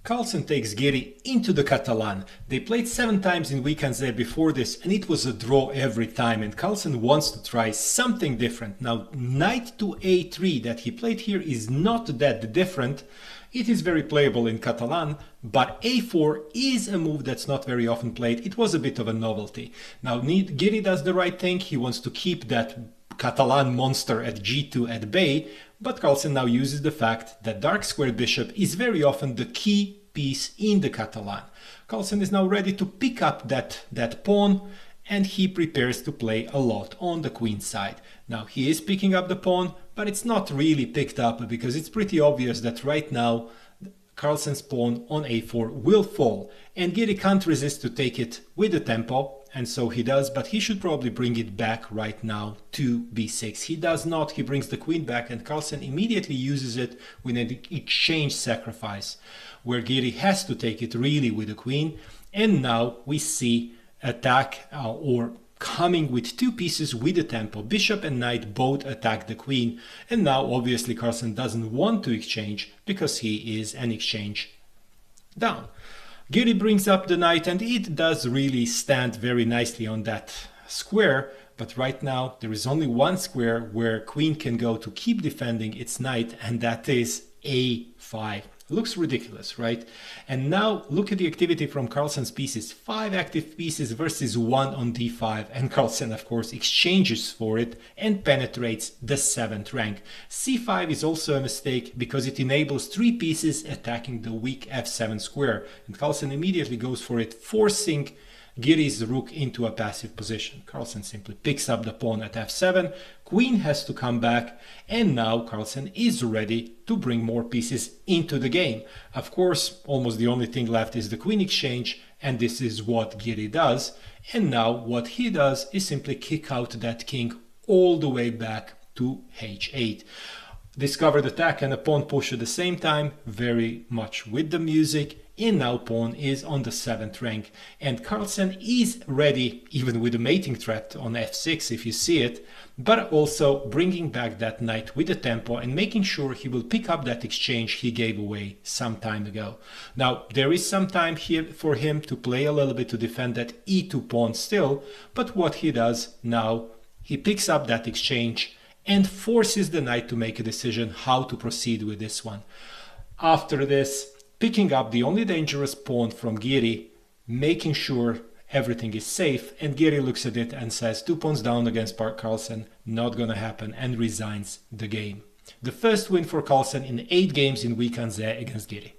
Carlsen takes Giri into the Catalan. They played 7 times in Wijk before this and it was a draw every time, and Carlsen wants to try something different. Now knight to a3 that he played here is not that different. It is very playable in Catalan, but a4 is a move that's not very often played. It was a bit of a novelty. Now Giri does the right thing. He wants to keep that Catalan monster at g2 at bay, but Carlsen now uses the fact that dark squared bishop is very often the key piece in the Catalan. Carlsen is now ready to pick up that pawn, and he prepares to play a lot on the queen side. Now he is picking up the pawn, but it's not really picked up because it's pretty obvious that right now Carlsen's pawn on a4 will fall, and Giri can't resist to take it with the tempo, and so he does, but he should probably bring it back right now to b6. He does not. He brings the queen back, and Carlsen immediately uses it with an exchange sacrifice, where Giri has to take it really with the queen, and now we see attack or coming with 2 pieces with the tempo. Bishop and knight both attack the queen, and now obviously Carlsen doesn't want to exchange because he is an exchange down. Giri brings up the knight, and it does really stand very nicely on that square, but right now there is only one square where queen can go to keep defending its knight, and that is a5. Looks ridiculous, right? And now look at the activity from Carlsen's pieces. 5 active pieces versus 1 on d5, and Carlsen of course exchanges for it and penetrates the 7th rank. c5 is also a mistake because it enables 3 pieces attacking the weak f7 square, and Carlsen immediately goes for it, forcing Giri's rook into a passive position. Carlsen simply picks up the pawn at f7, queen has to come back, and now Carlsen is ready to bring more pieces into the game. Of course, almost the only thing left is the queen exchange, and this is what Giri does. And now what he does is simply kick out that king all the way back to h8. Discovered attack and a pawn push at the same time, very much with the music. And now pawn is on the 7th rank, and Carlsen is ready even with a mating threat on f6 if you see it, but also bringing back that knight with the tempo and making sure he will pick up that exchange he gave away some time ago. Now there is some time here for him to play a little bit to defend that e2 pawn still, but what he does now, he picks up that exchange and forces the knight to make a decision how to proceed with this one. After this, picking up the only dangerous pawn from Giri, making sure everything is safe, and Giri looks at it and says 2 pawns down against Carlsen, not gonna happen, and resigns the game. The first win for Carlsen in 8 games in Wijk against Giri.